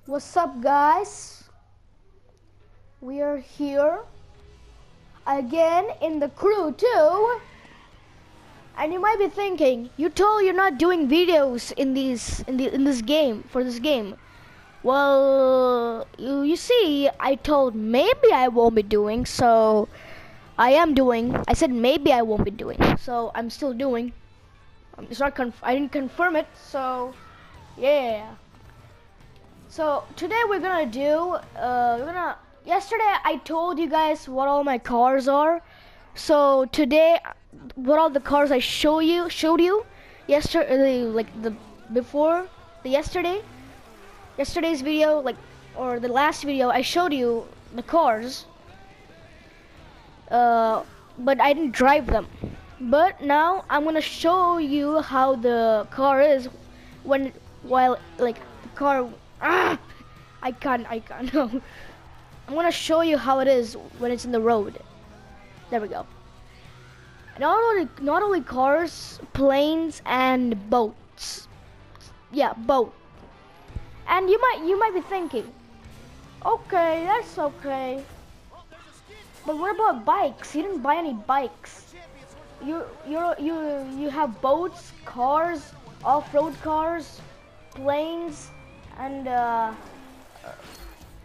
What's up, guys? We are here again in the crew too. And you might be thinking, you told you're not doing videos in this game for this game. Well, you see, I told maybe I won't be doing, so I am doing. I said maybe I won't be doing, so I'm still doing. It's not I didn't confirm it, so yeah. So today we're gonna do, yesterday I told you guys what all my cars are. So today, what all the cars I showed you yesterday, before the yesterday's video, or the last video, I showed you the cars, but I didn't drive them. But now I'm gonna show you how the car is while the car. Ah, I can't. No. I'm gonna show you how it is when it's in the road. There we go. Not only cars, planes, and boats. Yeah, boat. And you might be thinking, okay, that's okay. But what about bikes? You didn't buy any bikes. You have boats, cars, off-road cars, planes, and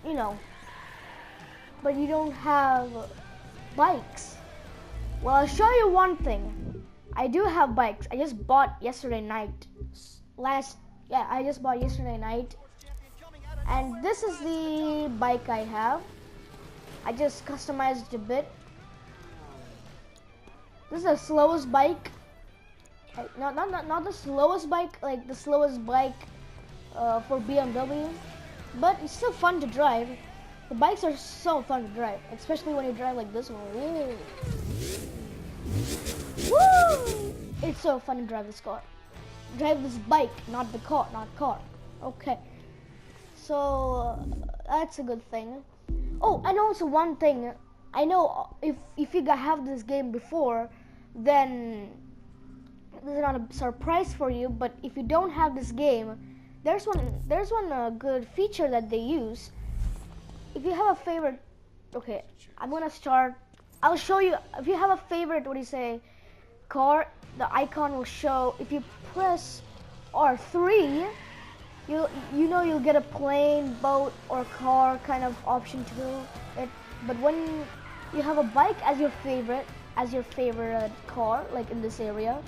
you know, but you don't have bikes. Well, I'll show you one thing. I do have bikes. I just bought yesterday night. I just bought yesterday night. And this is the bike I have. I just customized it a bit. This is the slowest bike. Not the slowest bike, like the slowest bike for BMW, but it's still fun to drive. The bikes are so fun to drive, especially when you drive like this one. Woo! Woo! It's so fun to drive this car. Drive this bike, not the car, not car. Okay. So that's a good thing. Oh, and also one thing. I know if you guys have this game before, then this is not a surprise for you. But if you don't have this game, there's one good feature that they use. If you have a favorite, okay, I'm gonna start. I'll show you. If you have a favorite, car, the icon will show. If you press R3, you'll get a plane, boat, or car kind of option to it. But when you have a bike as your favorite car, like in this area,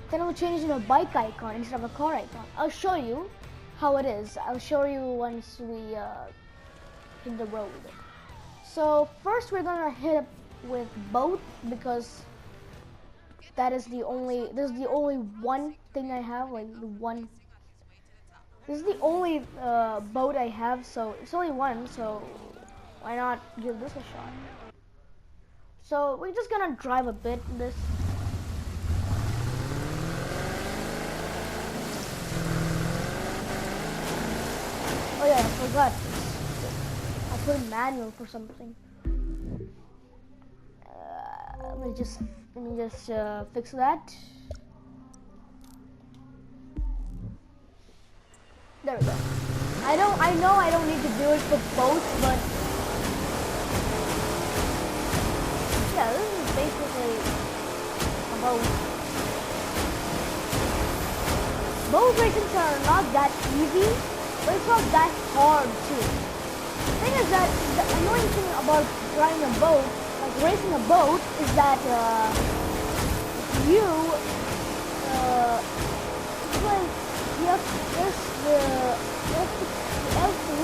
then it'll change into a bike icon instead of a car icon. I'll show you how it is. I'll show you once we hit the road. So first we're gonna hit up with boat because this is the only one thing I have, this is the only boat I have, so it's only one, so why not give this a shot? So we're just gonna drive a bit in this. Oh yeah, I forgot. I put in manual for something. Let me just fix that. There we go. I know I don't need to do it for both, but yeah, this is basically a boat. Boat races are not that easy, but it's not that hard too. The thing is that the annoying thing about driving a boat, like racing a boat, is that there's the L3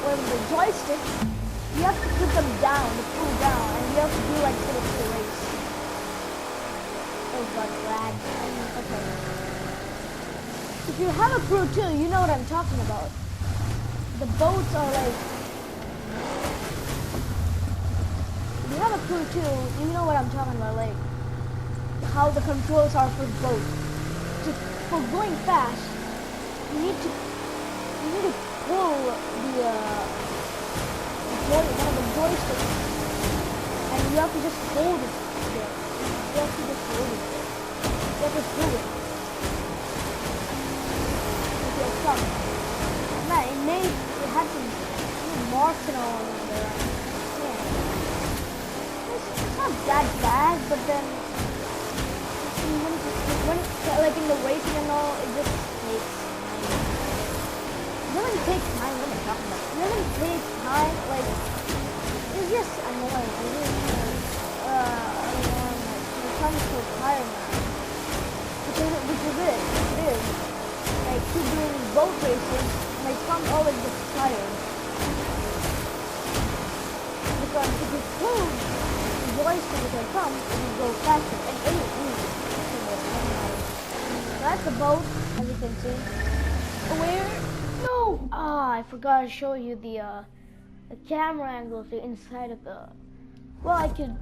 or the joystick. You have to put them down, to pull down, and you have to do like sort of the race. Oh god, lag. Okay. If you have a crew too, you know what I'm talking about. The boats are like. If you have a crew too, you know what I'm talking about, like how the controls are for boats. For going fast, you need to pull one of the joysticks, and you have to just hold it there. You have to just hold it there. You have to pull it. With your thumb. And it had some arsenal in there. Yeah. It's not that bad, but then when like in the racing and all, it just takes time. It doesn't take time. What am I talking about? It doesn't take time. Like it's just annoying. It's just annoying. When it comes to a tire man, which is it. It is. I keep doing boat races, my thumb always gets tired. Because if you pull the joystick with your thumb, it will go faster. And that's the boat, as you can see. Where? No! Ah, I forgot to show you the camera angle of the inside of the... Well, I could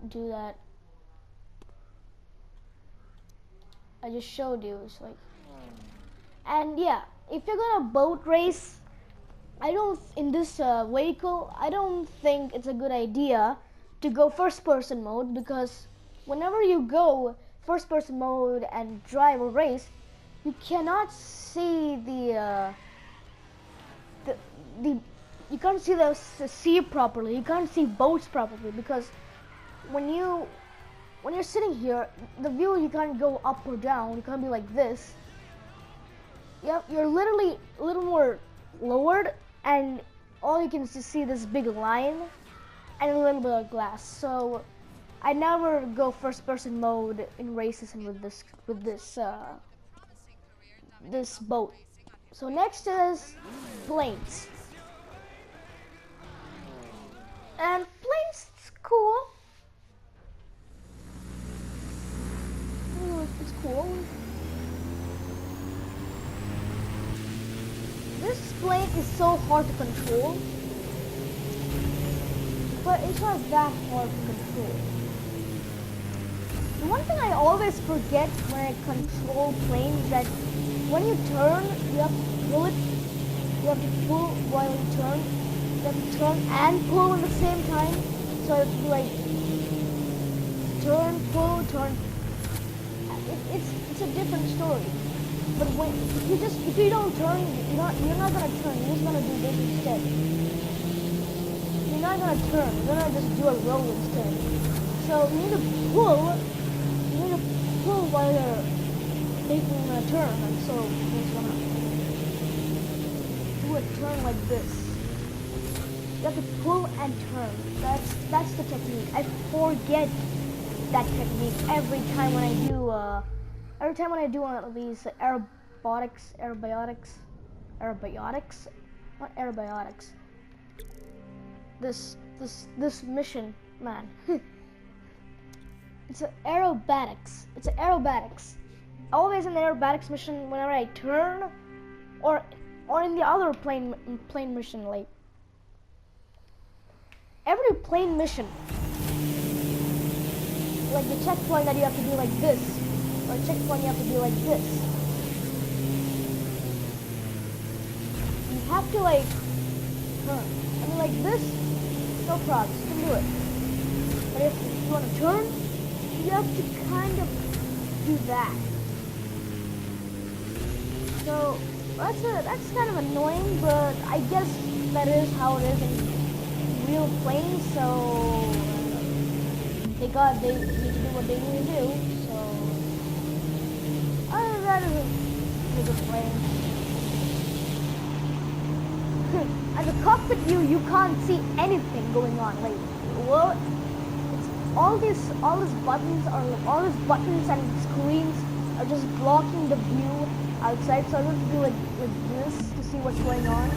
do that. I just showed you. It's like... And yeah, if you're gonna boat race, in this vehicle, I don't think it's a good idea to go first person mode, because whenever you go first person mode and drive a race, you cannot see you can't see the sea properly. You can't see boats properly, because when you're sitting here, the view, you can't go up or down. You can't be like this. Yep, you're literally a little more lowered, and all you can see this big line and a little bit of glass. So I never go first person mode in races and with this boat. So next is planes. And planes, it's cool. It's cool. This plane is so hard to control, but it's not that hard to control. The one thing I always forget when I control planes is that when you turn, you have to pull it. You have to pull while you turn. You have to turn and pull at the same time. So you have to do like turn, pull, turn. It's a different story. But if you don't turn, you're not gonna turn. You're just gonna do this instead. You're not gonna turn. You're gonna just do a roll instead. So you need to pull. You need to pull while you're making a turn. And so you're just gonna do a turn like this. You have to pull and turn. That's the technique. I forget that technique every time when I do. Every time when I do one of these aerobatics, not aerobiotics. This mission, man. It's aerobatics. It's aerobatics. Always in the aerobatics mission, whenever I turn, or in the other plane mission, like every plane mission, like the checkpoint that you have to do like this. Or checkpoint, you have to be like this. You have to like turn. I mean like this, no problem, you can do it. But if you want to turn, you have to kind of do that. So that's kind of annoying, but I guess that is how it is in real planes. So they need to do what they need to do. That is a good plane. As a cockpit view, you can't see anything going on. Like, what? It's all these buttons and screens are just blocking the view outside. So I have to do like this to see what's going on.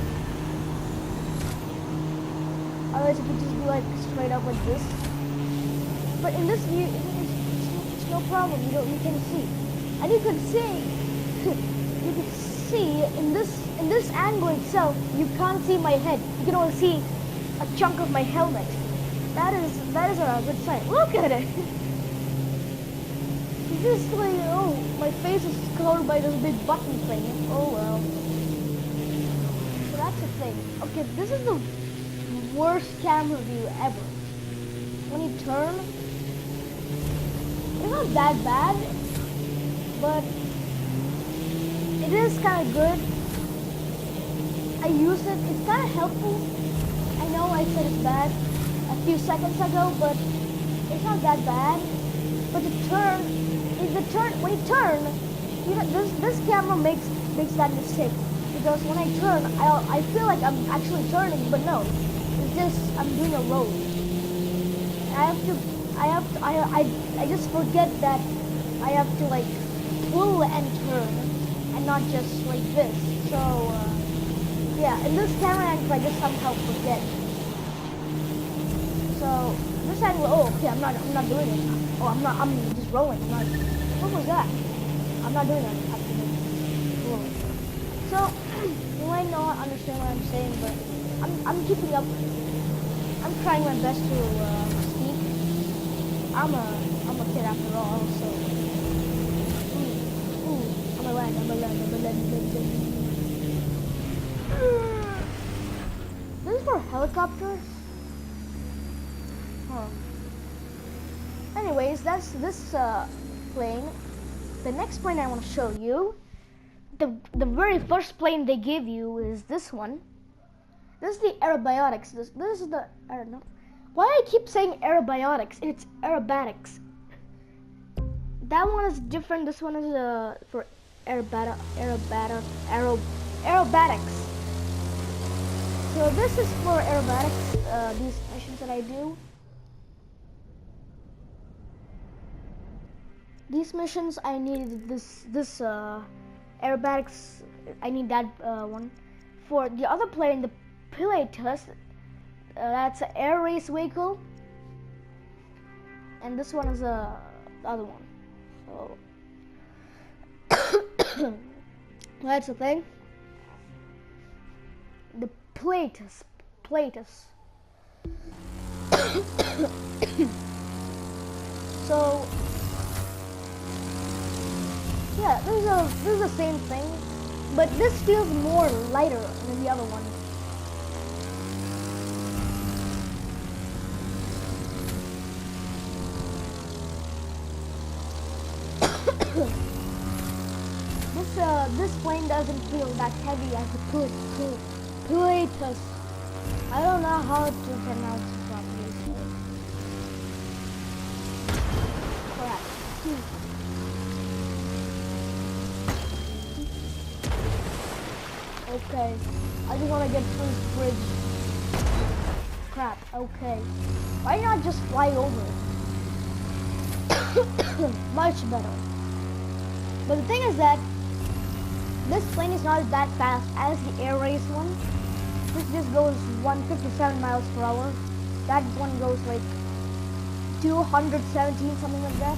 Otherwise, it could just be like straight up like this. But in this view, it's no problem. You can see. And you can see in this angle itself, you can't see my head. You can only see a chunk of my helmet. That is a good sign. Look at it. It's just like, oh, my face is covered by this big button thing. Oh well. So that's the thing. Okay, this is the worst camera view ever. When you turn, it's not that bad. But it is kind of good. I use it. It's kind of helpful. know I said it's bad a few seconds ago, but it's not that bad. But when you turn, you know, this camera makes that mistake, because when I turn, I feel like I'm actually turning, but no, it's just I'm doing a roll. I just forget that I have to like pull and turn, and not just like this. So yeah, in this camera angle I just somehow forget. So this angle, oh okay, I'm not doing it. Oh, I'm just rolling. What was that? I'm not doing that after this. Rolling. So you might not understand what I'm saying, but I'm keeping up. I'm trying my best to speak. I'm a kid after all, so I'm a land. This is for helicopters? Huh. Anyways, that's this plane. The next plane I want to show you, the very first plane they give you is this one. This is the aerobatics. This is the, I don't know. Why I keep saying aerobatics? It's aerobatics. That one is different. This one is for aerobatics. So this is for aerobatics. These missions that I do. These missions I needed this aerobatics. I need that one. For the other plane, the Pilatus, that's an air race vehicle, and this one is the other one. So that's the thing. The Pilatus. So yeah, this is the same thing, but this feels more lighter than the other one. This plane doesn't feel that heavy as the Pilatus. I don't know how to pronounce it properly. Crap. Okay, I just want to get through this bridge. Crap, okay. Why not just fly over it? Much better. But the thing is that this plane is not that fast as the air race one. This just goes 157 miles per hour. That one goes like 217, something like that,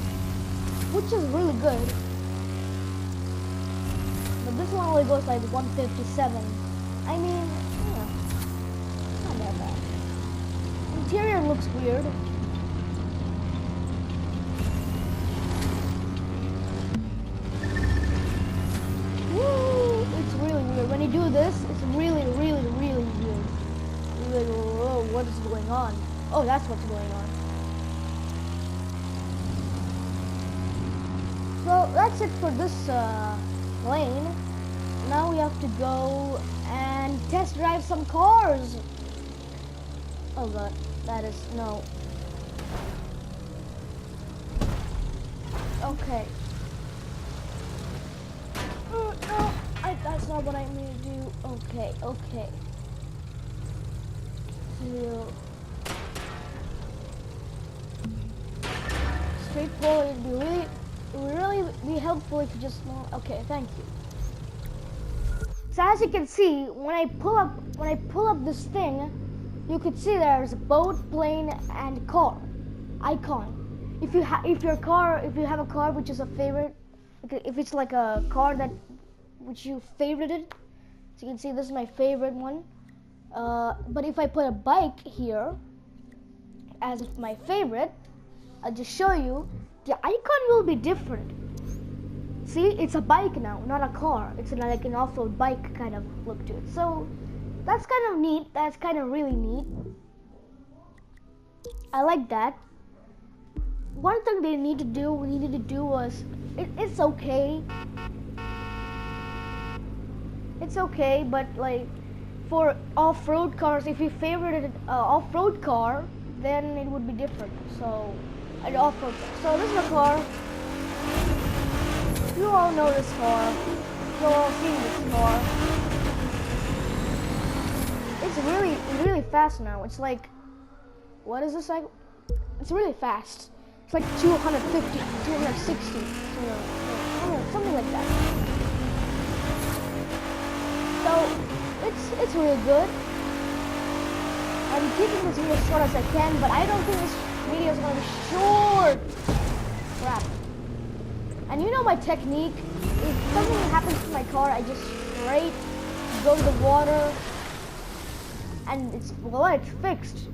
which is really good. But this one only goes like 157. I mean, yeah, not that bad. Interior looks weird. It's really weird. When you do this, it's really weird. You're like, whoa, what is going on? Oh, that's what's going on. So that's it for this plane. Now we have to go and test drive some cars. Oh god, that is no. Okay. No, that's not what I mean to do. Okay. So, straightforward would really be helpful if you just know. Okay, thank you. So as you can see, when I pull up this thing, you could see there's a boat, plane, and car icon. If you have a car which is a favorite, if it's like a car which you favorited, so you can see this is my favorite one. But if I put a bike here as my favorite, I'll just show you, the icon will be different. See, it's a bike now, not a car. It's like an off-road bike kind of look to it. So that's kind of neat. That's kind of really neat. I like that. One thing we needed to do was, it's okay. It's okay, but like, for off-road cars, if you favorited off-road car, then it would be different. So, an off-road car. So this is my car. You all know this car. You all seen this car. It's really fast now. It's like, what is this like? It's really fast. It's like 250, 260, something like that. So it's really good. I'm keeping this video as short as I can, but I don't think this video is gonna be short. Crap. And you know my technique. If something happens to my car, I just straight go to the water, and it's fixed.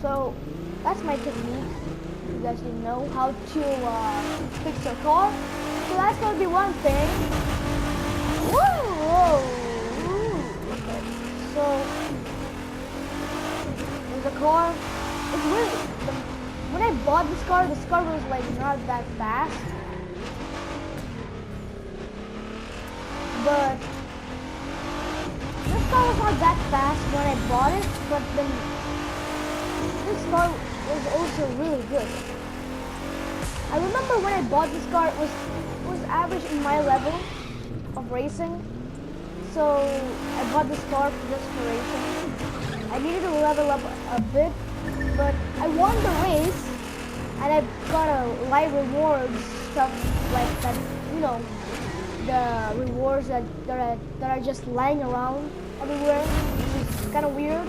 So that's my technique. You guys didn't know how to fix your car. So that's gonna be one thing. Whoa! Okay. So there's a car. It's really when I bought this car was like not that fast. But this car was not that fast when I bought it, but then this car was also really good. I remember when I bought this car, it was average in my level of racing. So I bought this car just for racing. I needed to level up a bit, but I won the race, and I got a live rewards stuff like that. You know, the rewards that are just lying around everywhere, which is kind of weird.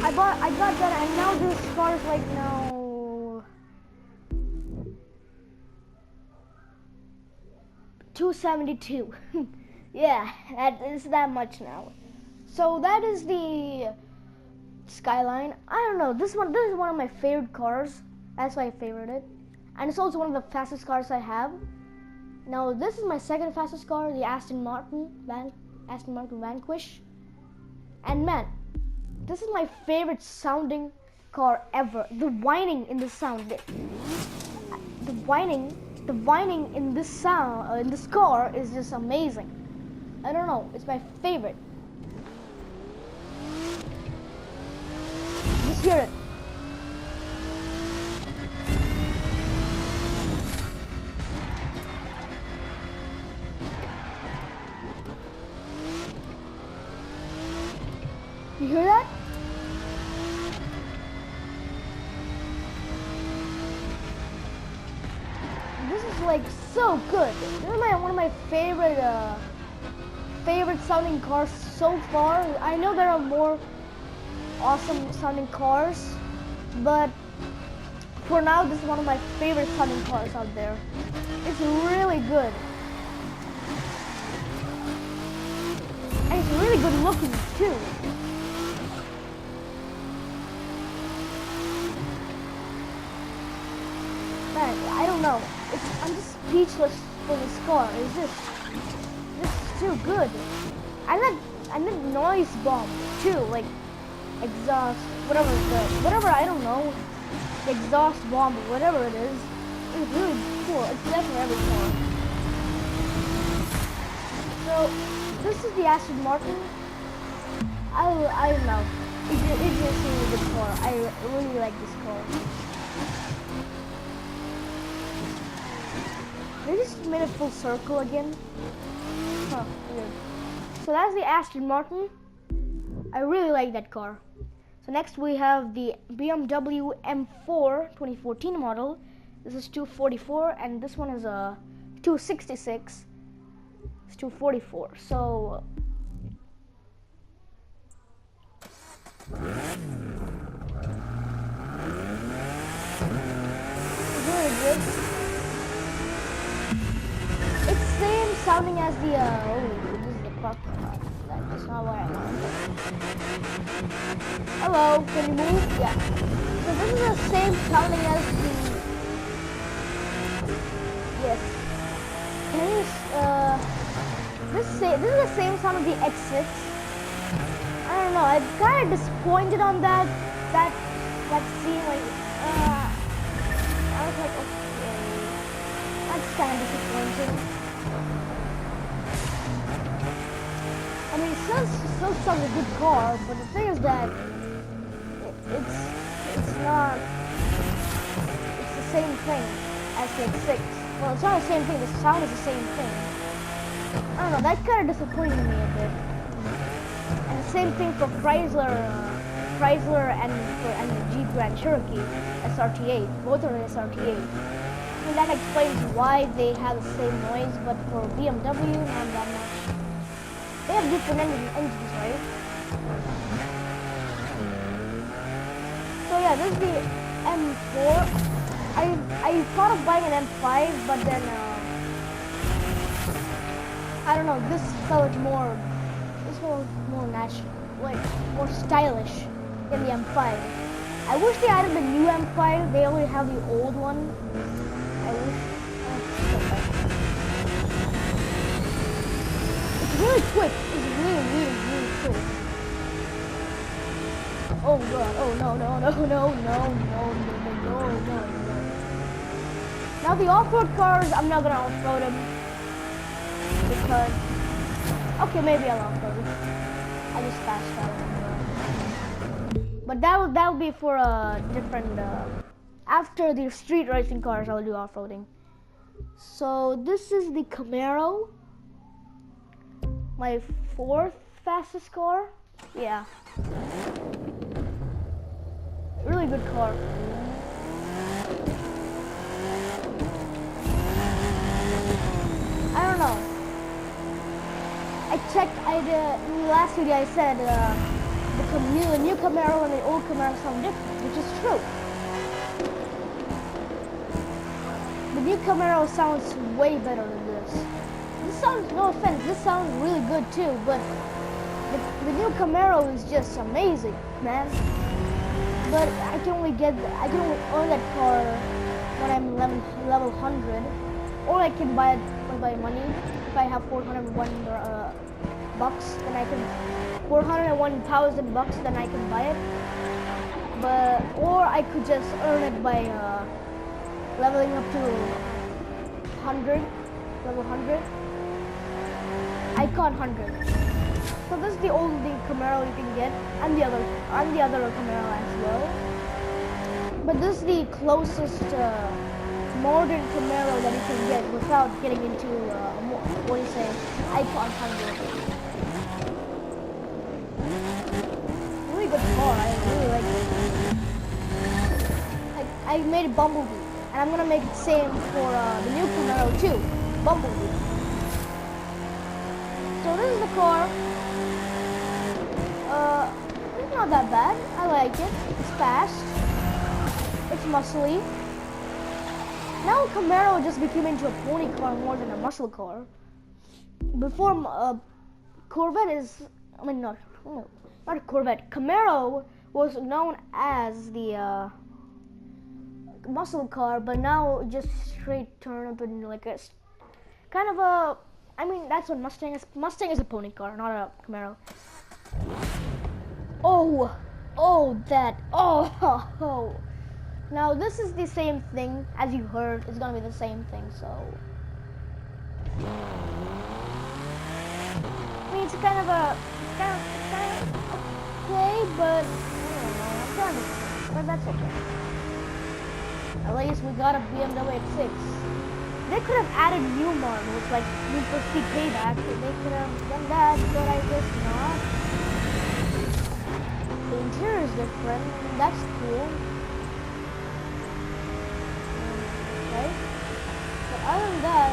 I got that, and now this car is like now 272. Yeah, that is that much now. So that is the Skyline. I don't know. This is one of my favorite cars. That's why I favorite it. And it's also one of the fastest cars I have. Now this is my second fastest car, the Aston Martin Vanquish. And man, this is my favorite sounding car ever. The whining in the sound, the whining in this in this car is just amazing. I don't know. It's my favorite. Just hear it. You hear that? This is like so good. This is one of my favorite sounding cars so far. I know there are more awesome sounding cars, but for now this is one of my favorite sounding cars out there. It's really good. And it's really good looking too. Man, I don't know. I'm just speechless for this car. This is too good. I like noise bomb too, like exhaust, whatever I don't know, the exhaust bomb, whatever it is. It's really cool. It's definitely every car. So this is the Aston Martin. I don't know. It's just a really good car. I really like this car. They just made it full circle again. Huh, weird. So that's the Aston Martin. I really like that car. So next we have the BMW M4 2014 model. This is 244 and this one is a 266. It's 244. So really good. It's same sounding as the this is the parking lot. That's not what I want. Hello, can you move? Yeah. So this is the same sounding as the yes. Can you this is the same sound of the X6. I don't know. I'm kind of disappointed on that scene. Like I was like, okay, that's kind of disappointing. I mean, it still sounds a good car, but the thing is that it's not. It's the same thing as the X6. Well, it's not the same thing. The sound is the same thing. I don't know. That kind of disappointed me a bit. And the same thing for Chrysler and the Jeep Grand Cherokee SRT8. Both are SRT8. I mean, that explains why they have the same noise, but for BMW, not that much. They have different engines, right? So yeah, this is the M4. I thought of buying an M5, but then I don't know. This felt more natural, like more stylish than the M5. I wish they added the new M5. They only have the old one. I wish. It's really quick. It's really quick. Oh god. Oh no. Now the off-road cars, I'm not gonna off-road them because. Okay, maybe I'll off-road them. I just fast travel. But that would be for a different. After the street racing cars, I'll do off-roading. So this is the Camaro, my 4th fastest car. Yeah, really good car. I don't know. I checked. In the last video I said the new Camaro and the old Camaro sound different, which is true. The new Camaro sounds way better than this. This sounds, no offense, this sounds really good too, but the new Camaro is just amazing, man. But I can only own that car when I'm level 100, or I can buy it by money. If I have 401 bucks, then I can 401,000 bucks, then I can buy it. Or I could just earn it by leveling up to 100, level 100. Icon 100. So this is the only Camaro you can get, and the other Camaro as well. But this is the closest modern Camaro that you can get without getting into what do you say, Icon 100. Really good car. I really like it. I made a Bumblebee, and I'm gonna make the same for the new Camaro too, Bumblebee. So this is the car. It's not that bad. I like it. It's fast. It's muscly. Now Camaro just became into a pony car more than a muscle car. Before Corvette is, I mean not a Corvette. Camaro was known as the muscle car, but now just straight turn up into like a kind of a. I mean that's what Mustang is. Mustang is a pony car, not a Camaro. Oh. Now this is the same thing as you heard. It's gonna be the same thing. So I mean it's kind of okay, but I don't know. But that's okay. At least we got a BMW X6. They could have added new models like Need for Speed Payback. They could have done that, but I guess not. The interior is different. That's cool. Okay. But other than that,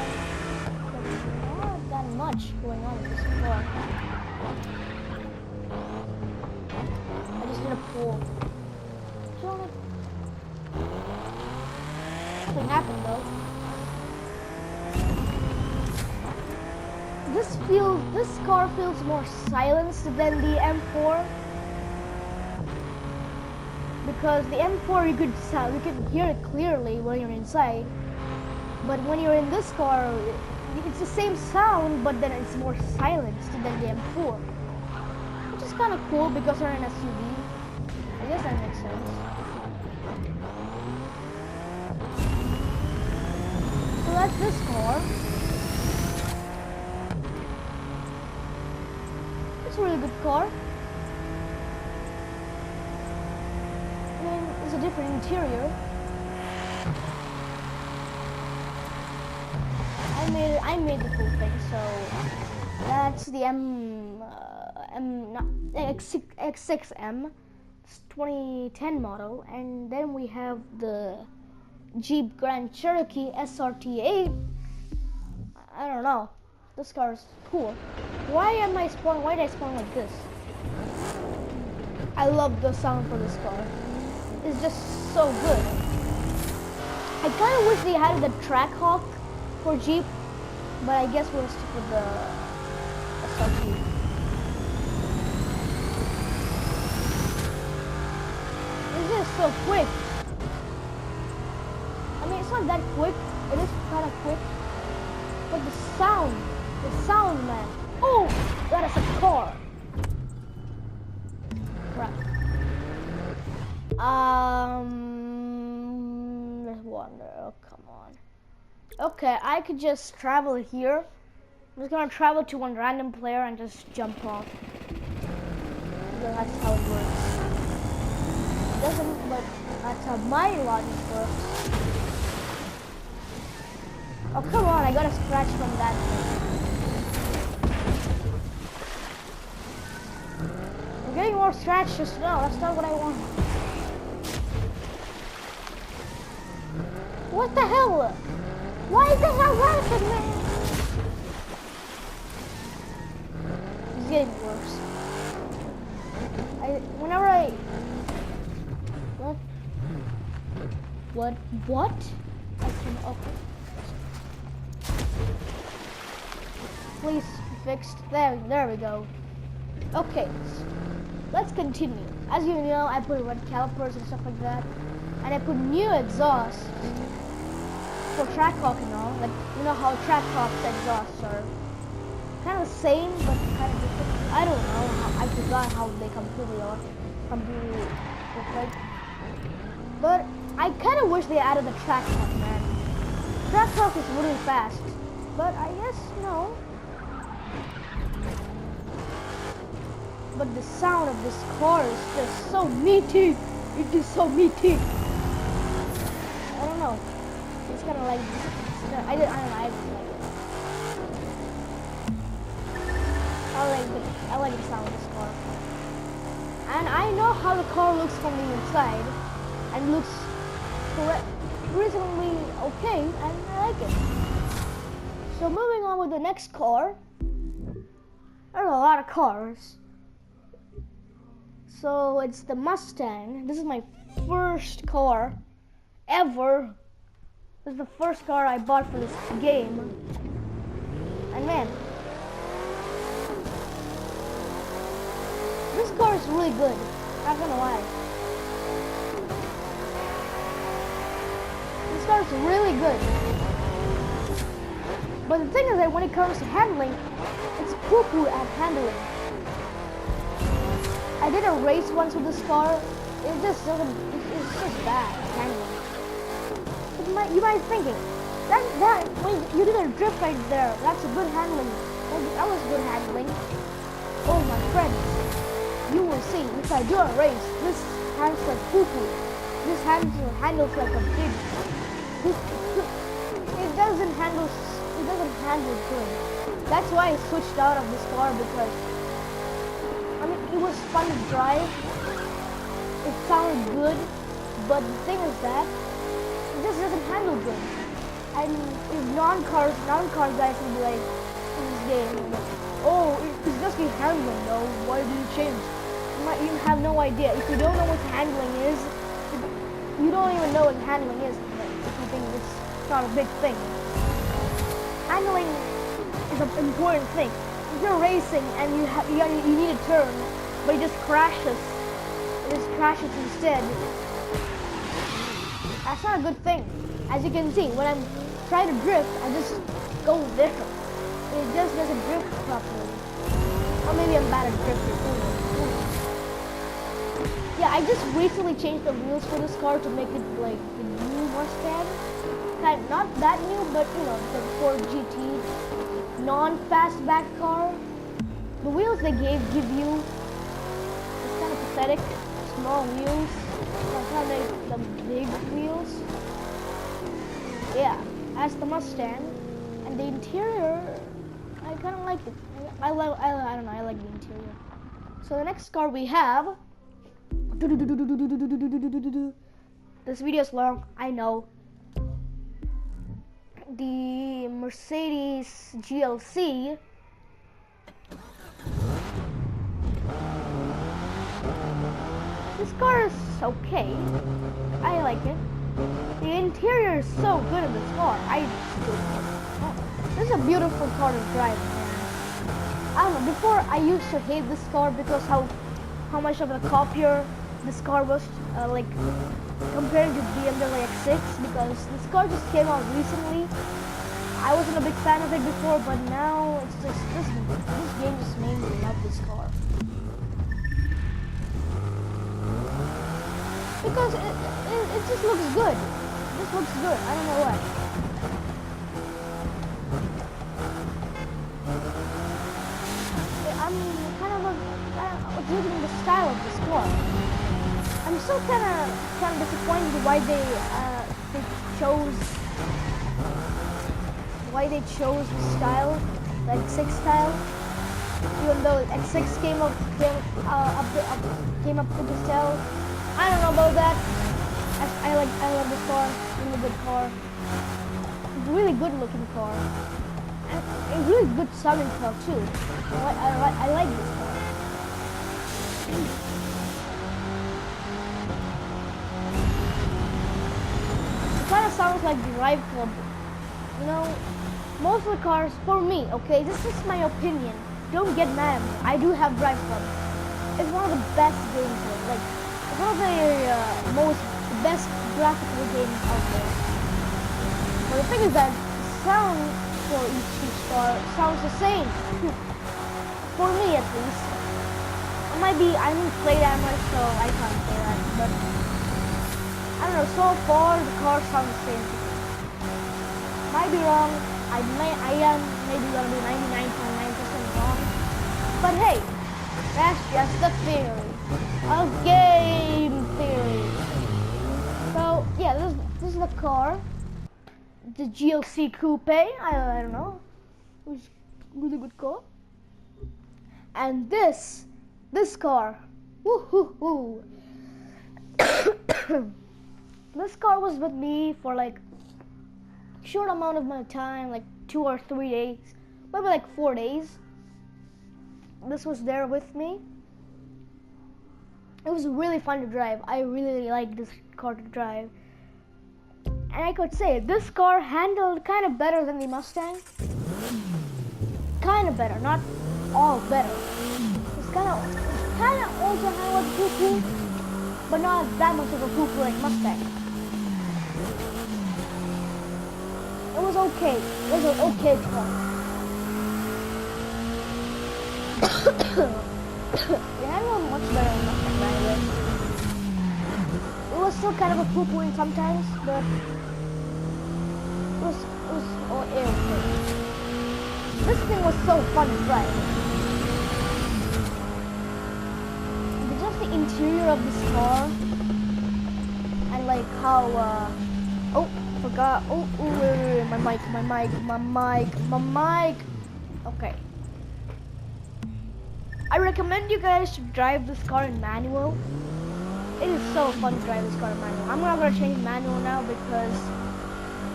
there's not that much going on with this car. I just did a pull. Nothing happened though. This car feels more silenced than the M4. Because the M4 you could hear it clearly when you're inside, but when you're in this car, it's the same sound, but then it's more silenced than the M4, which is kind of cool because you're an SUV. I guess that makes sense. So that's this car. It's a really good car. I mean, it's a different interior. I made the full thing, so that's the X6M. It's 2010 model, and then we have the Jeep Grand Cherokee SRT8. I don't know. This car is cool. Why did I spawn like this? I love the sound for this car. It's just so good. I kind of wish they had the Trackhawk for Jeep, but I guess we'll stick with the SRT. It's just so quick. I mean, it's not that quick. It is kind of quick. But the sound, man. Oh, that is a car. Crap. Let's wonder. Oh, come on. Okay, I could just travel here. I'm just gonna travel to one random player and just jump off. That's how it works. It doesn't, but that's how my logic works. Oh, come on, I got a scratch from that thing. I'm getting more scratches. No, that's not what I want. What the hell? Why is that not working, man? It's getting worse. What? I can, okay. Please fixed. There we go. Okay, let's continue. As you know, I put red calipers and stuff like that, and I put new exhaust for Trackhawk and all. Like, you know how Trackhawk's exhausts are kind of the same, but kind of different. I don't know. I forgot how they completely different. But I kind of wish they added the Trackhawk, man. Trackhawk is really fast, but I guess no. But the sound of this car is just so meaty. It is so meaty. I don't know. It's kind of like I don't know. I just like it. I like the sound of this car. And I know how the car looks from the inside, and looks reasonably okay, and I like it. So moving on with the next car. There's a lot of cars. So it's the Mustang. This is my first car ever. This is the first car I bought for this game. And man, this car is really good. Not gonna lie. This car is really good. But the thing is that when it comes to handling, it's poo-poo at handling. I did a race once with this car. It just doesn't. It's just bad handling. You might be thinking that when you did a drift right there, that's a good handling. That was good handling. Oh my friends, you will see if I do a race. This handles like poo-poo. This handles like a big. It doesn't handle good. That's why I switched out of this car, because I mean, it was fun to drive. It sounded good, but the thing is that it just doesn't handle good. And if non-car guys will be like in this game, like, oh, it's just the handling though. Why do you change? You have no idea. If you don't know what handling is, you don't even know what handling is. If you think it's not a big thing, handling is an important thing. If you're racing and you need a turn, but it just crashes. It just crashes instead. That's not a good thing. As you can see, when I'm trying to drift, I just go there. It just doesn't drift properly. Or maybe I'm bad at drifting. Yeah, I just recently changed the wheels for this car to make it like the new Mustang. Kind of, not that new, but you know, the Ford GT non-fastback car. The wheels they give you, it's kind of pathetic. Small wheels. Sometimes they the big wheels. Yeah, as the Mustang, and the interior, I kind of like it. I don't know. I like the interior. So the next car we have. This video is long. I know. The Mercedes GLC. This car is okay. I like it. The interior is so good in this car. This is a beautiful car to drive, man. I don't know. Before I used to hate this car because how much of a copier this car was, like compared to BMW X6, because this car just came out recently. I wasn't a big fan of it before, but now it's just this game just made me love this car. Because it just looks good. This looks good. I don't know why. I'm kind of digging the style of this car. I'm still kind of disappointed why they chose the style, the X6 style. Even though X6 came up with the style. I don't know about that. I love this car. Really good car. Really good looking car. And a really good sounding car too. I like this car. It kind of sounds like Drive Club. You know, most of the cars, for me, okay, this is my opinion. Don't get mad at me. I do have Drive Club. It's one of the best games. Like, one of the best graphical games out there. But the thing is that sound for each car sounds the same. For me at least. I didn't play that much, so I can't say that. But I don't know, so far the cars sound the same. Might be wrong. I am maybe gonna be 99.9% wrong. But hey, that's just the theory. A game theory. So yeah, this is the car, the GLC Coupe. I don't know, it was a really good car. And this car, woohoo! This car was with me for like short amount of my time, like 2 or 3 days, maybe like 4 days. This was there with me. It was really fun to drive. I really liked this car to drive. And I could say this car handled kind of better than the Mustang. Kind of better, not all better. It's kind of also handled poo-poo, but not that much of a poo-poo like Mustang. It was okay. It was an okay car. It handled much better than Mustang, by the way. It was still kind of a poo-pooing sometimes, but it was okay. This thing was so fun to drive. Just the interior of this car, and like how forgot. Wait, my mic. Okay. I recommend you guys to drive this car in manual. It is so fun to drive this car in manual. I'm not gonna change manual now because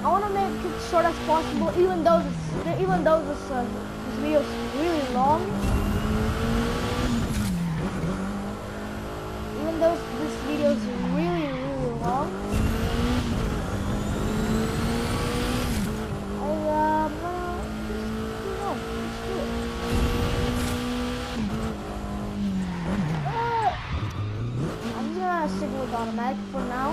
I want to make it short as possible. Even though this video is really long. Even though this video is really long. Automatic for now.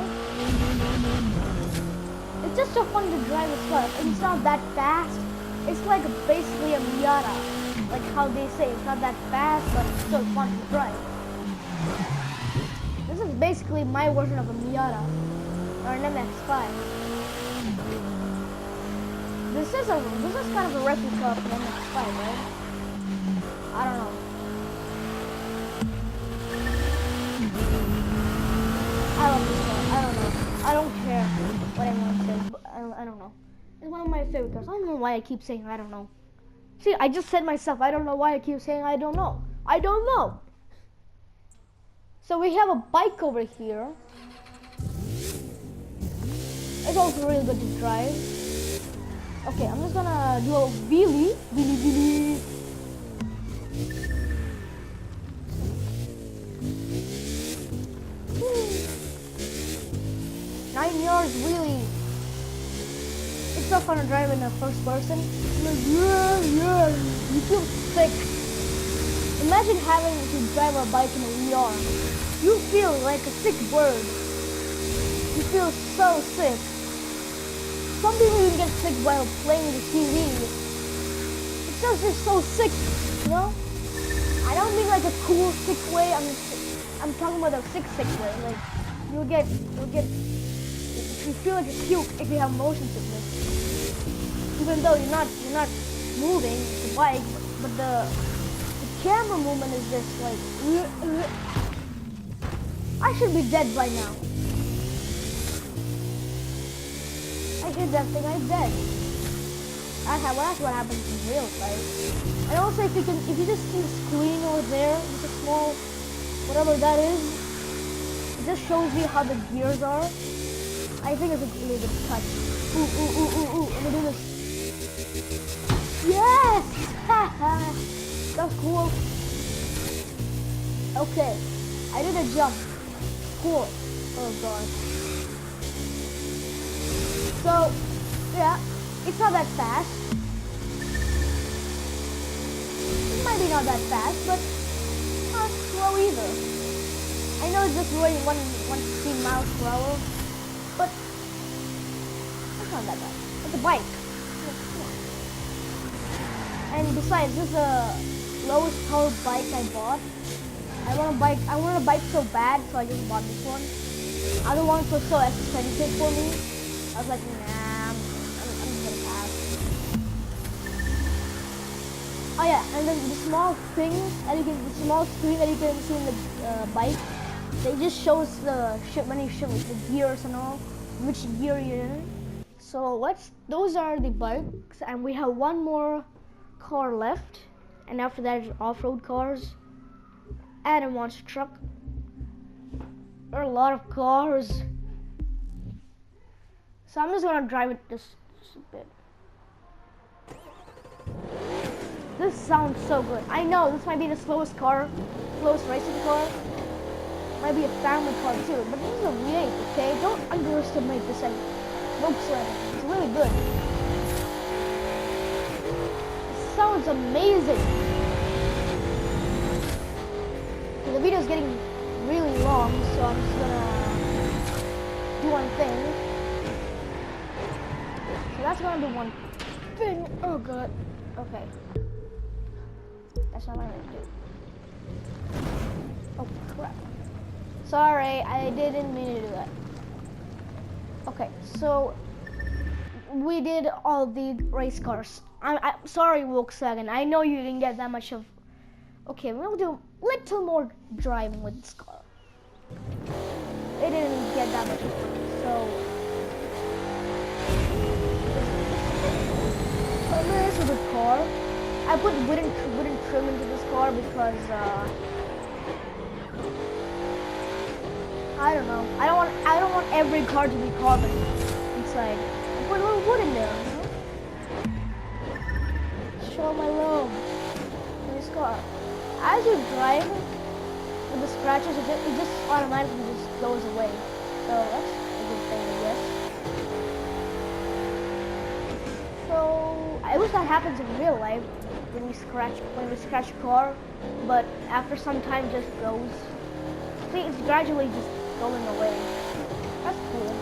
It's just so fun to drive this car. It's not that fast. It's like basically a Miata. Like how they say, it's not that fast, but it's still fun to drive. This is basically my version of a Miata or an MX-5. This is kind of a replica of an MX-5, right? I don't know. I love this car. I don't know. I don't care what anyone says. But I don't know. It's one of my favorite cars. I don't know why I keep saying I don't know. See, I just said myself. I don't know why I keep saying I don't know. I don't know. So we have a bike over here. It's also really good to drive. Okay, I'm just gonna do a wheelie. Wheelie, wheelie. 9 yards wheelie. It's so fun to drive in the first person. Like, yeah. You feel sick. Imagine having to drive a bike in a VR. You feel like a sick bird. You feel so sick. Some people even get sick while playing the TV. It's just so sick, you know? I don't mean like a cool sick way. I'm talking about a sick way. Like you'll get you feel like a puke if you have motion sickness. Even though you're not moving the bike, but the camera movement is just like I should be dead by now. I hit that thing, I'm dead. Well, that's what happens in real life. And also, if you just see the screen over there, with a small, whatever that is, it just shows you how the gears are. I think it's a really good touch. Ooh, let me do this. Yes! That's cool. Okay, I did a jump. Cool. Oh god. So, yeah, it's not that fast. It might be not that fast, but not slow either. I know it's just going 115 miles per hour, but it's not that bad. It's a bike. And besides, this is the lowest power bike I bought. I want a bike so bad, so I just bought this one. Other ones were so expensive for me. I was like, nah, I'm just gonna pass. Oh yeah, and then the small thing, the small screen that you can see in the bike, it just shows the the gears and all, which gear you're in. So those are the bikes, and we have one more car left, and after that is off-road cars and a monster truck. There are a lot of cars. So I'm just gonna drive it just a bit. This sounds so good. I know this might be the slowest racing car. Might be a family car too, but this is a V8, okay? Don't underestimate this Volkswagen. It's really good. It sounds amazing. So the video is getting really long, so I'm just gonna do one thing. So that's gonna be one thing. Oh god. Okay. That's not what I'm gonna do. Oh crap. Sorry, I didn't mean to do that. Okay, so we did all the race cars. I'm sorry, Volkswagen. I know you didn't get that much of. Okay, we'll do a little more driving with this car. It didn't get that much of fun, so. This is a good car. I put wooden trim into this car because I don't know. I don't want every car to be carbon inside. I put a little wood in there. You know? Show my love in this car. As you drive with the scratches, it just automatically just goes away. So that's a good thing, I guess. So I wish that happens in real life when we scratch a car, but after some time it just goes. See, it's gradually just going away. That's cool.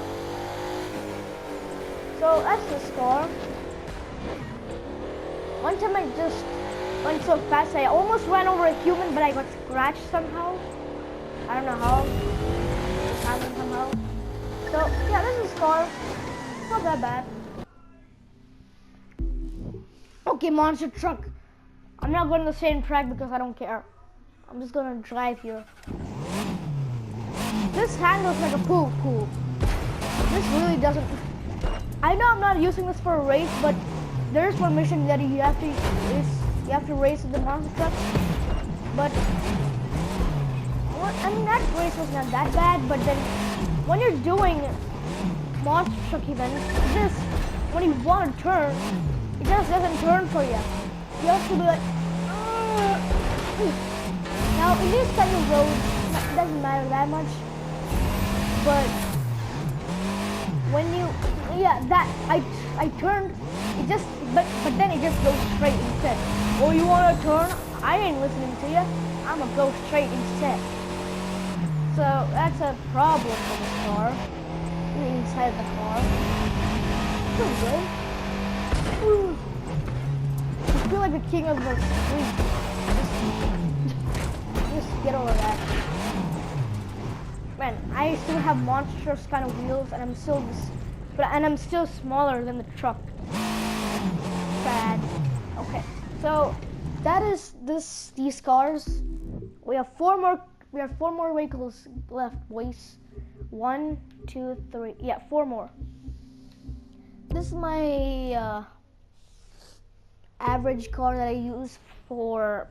So that's this car. One time I just went so fast I almost ran over a human, but I got scratched somehow. I don't know how. It happened somehow. So yeah, this is this car. It's not that bad. Okay, monster truck. I'm not going to the same track because I don't care. I'm just gonna drive here. This handles like a pool. This really doesn't. I know I'm not using this for a race, but there's one mission that you have to race. You have to race with the monster truck. But I mean that race was not that bad. But then when you're doing monster truck events, this when you want to turn, it just doesn't turn for you. You have to be like. Now in these kind of roads, it doesn't matter that much. But when you, I turned, it just, but then it just goes straight instead. Oh, you want to turn? I ain't listening to you. I'm gonna go straight instead. So that's a problem for the car. Inside the car. Pretty good. Ooh. I feel like the king of the street. Just get over that. Man, I still have monstrous kind of wheels, and I'm still smaller than the truck. Sad. Okay, so that is these cars. We have four more vehicles left, boys. 1, 2, 3. Yeah, 4 more. This is my average car that I use for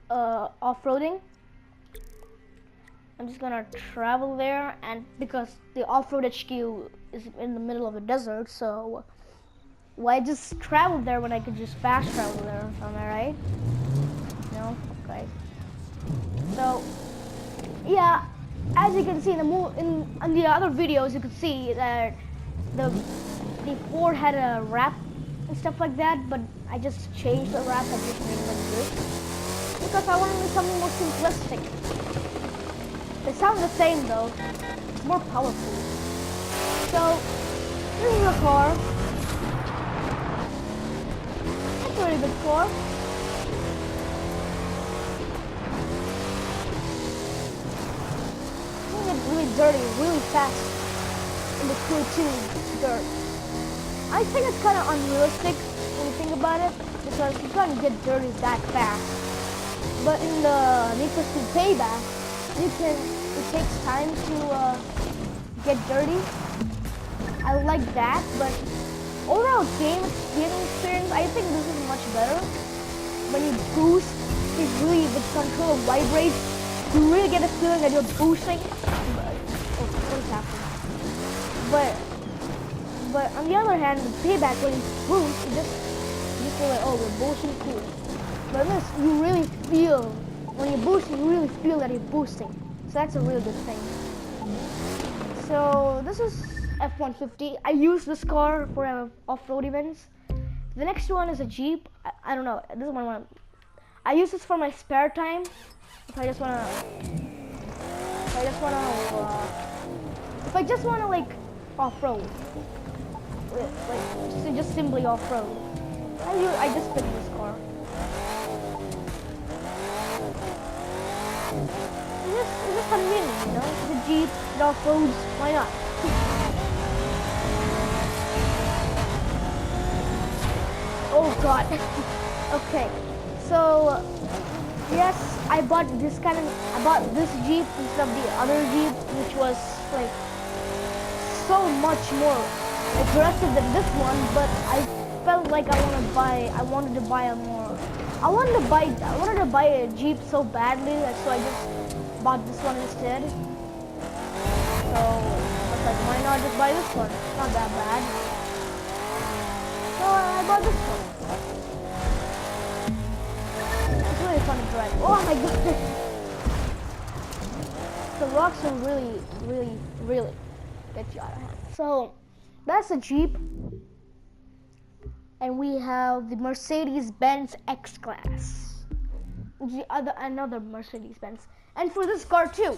off-roading. I'm just gonna travel there, and because the off-road HQ is in the middle of the desert, so why just travel there when I could just fast travel there? Am I right? No? Okay. So yeah, as you can see in the other videos, you could see that the Ford had a wrap and stuff like that, but I just changed the wrap. I just made it like this because I wanted something more simplistic. They sound the same though. It's more powerful. So this is a car. It's a really good car. You get really dirty, really fast in the Q2 dirt. I think it's kind of unrealistic when you think about it, because you can't get dirty that fast. But in the Need for Speed Payback, it takes time to get dirty. I like that, but overall game experience, I think this is much better. When you boost, it's really, the controller vibrates. You really get a feeling that you're boosting. What is happening? But on the other hand, the Payback, when you boost, you just feel like, oh, we're boosting too. But this, you really feel, when you boost, you really feel that you're boosting. So that's a really good thing. So this is F-150. I use this car for off-road events. The next one is a Jeep. I don't know. This is one. I use this for my spare time. If I just wanna like off-road, like just simply off-road, I just pick this car. It's just convenient, you know. It's a Jeep, it off-roads. Why not? Oh God. Okay. So yes, I bought this Jeep instead of the other Jeep, which was like so much more aggressive than this one. But I felt like I wanted to buy a Jeep so badly, so I just bought this one instead. So I was like, why not just buy this one? It's not that bad. So I bought this one. It's really fun to drive. Oh my god! The rocks will really get you out of hand. So that's a Jeep. And we have the Mercedes-Benz X-Class. Another Mercedes-Benz. And for this car too.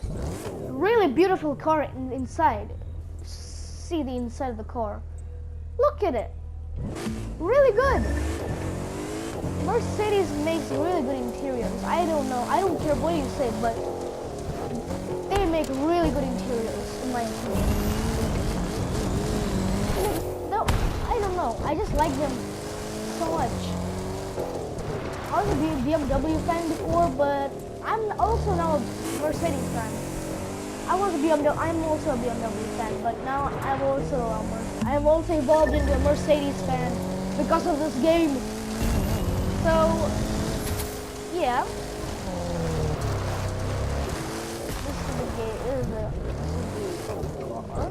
Really beautiful car inside. See the inside of the car. Look at it. Really good. Mercedes makes really good interiors. I don't know. I don't care what you say, but they make really good interiors, in my opinion. No, I don't know. I just like them so much. I was a BMW fan before, but I'm also now a Mercedes fan. I'm also a BMW fan, but now I've also evolved into a Mercedes fan because of this game. So yeah, this is the game. This is the car.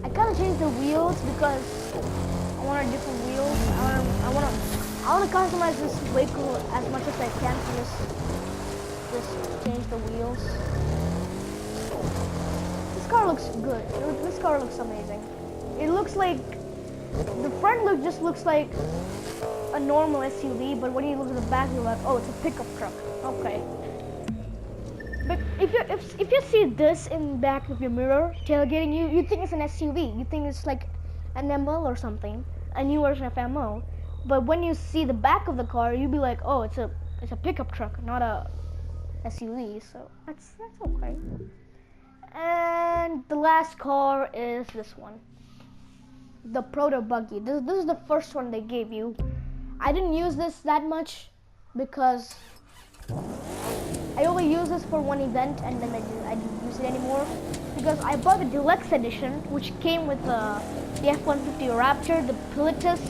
I kind of changed the wheels because I wanted different wheels. I want to customize this vehicle as much as I can. So just change the wheels. This car looks good. This car looks amazing. It looks like the front look just looks like a normal SUV, but when you look at the back, you're like, oh, it's a pickup truck. Okay. But if you see this in back of your mirror tailgating you think it's an SUV. You think it's like an ML or something, a new version of ML. But when you see the back of the car, you'll be like, oh, it's a pickup truck, not a SUV. So that's okay. And the last car is this one, the Proto Buggy. This is the first one they gave you. I didn't use this that much because I only used this for one event, and then I didn't use it anymore because I bought the deluxe edition, which came with the F-150 Raptor, the Pilatus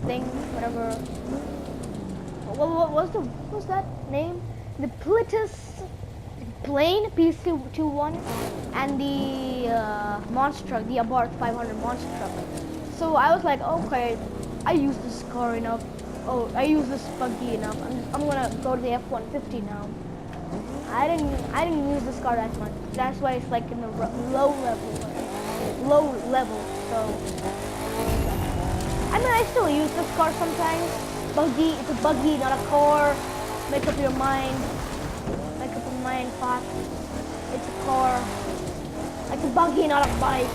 thing, whatever. What was that name? The Pilatus plane PC21 and the monster truck, the Abarth 500 monster truck. So I was like, okay, I use this car enough. Oh, I use this buggy enough. I'm gonna go to the F-150 now. I didn't use this car that much. That's why it's like in the low level. So I mean, I still use this car sometimes. Buggy, it's a buggy, not a car. Make up your mind. Make up your mind, Fox. It's a car. It's a buggy, not a bike.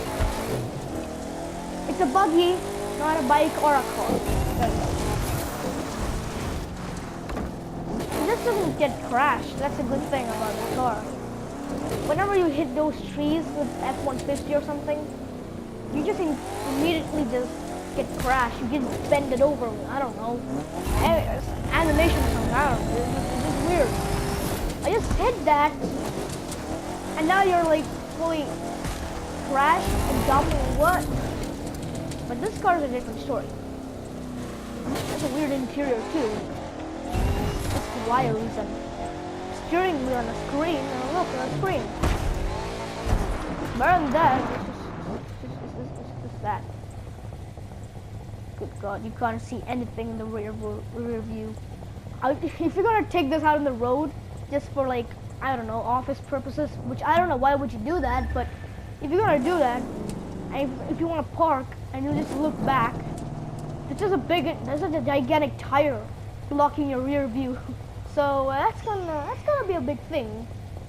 It's a buggy, not a bike or a car. This doesn't get crashed. That's a good thing about the car. Whenever you hit those trees with F-150 or something, you just immediately just get crashed. You get bended over. I don't know. Animation or something. I don't know. It's just weird. I just hit that, and now you're like fully crashed and dumping what? But this car is a different story. That's a weird interior too. It's wires and steering wheel on the screen. Look on the screen. Better than that, it's just that. Good God, you can't see anything in the rear view. If you're gonna take this out on the road just for like, I don't know, office purposes, which I don't know why would you do that, but if you're gonna do that, and if you want to park and you just look back, there's such a gigantic tire blocking your rear view. So that's gonna be a big thing.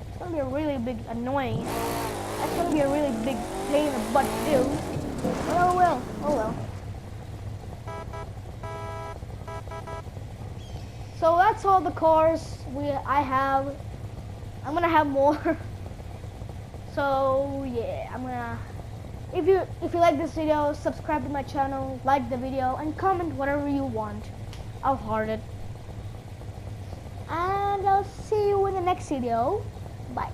It's gonna be a really big annoying. That's gonna be a really big pain in the butt too. Oh well, oh well. So that's all the cars I have. I'm gonna have more. So yeah, if you like this video, subscribe to my channel, like the video, and comment whatever you want. I'll heart it. And I'll see you in the next video. Bye.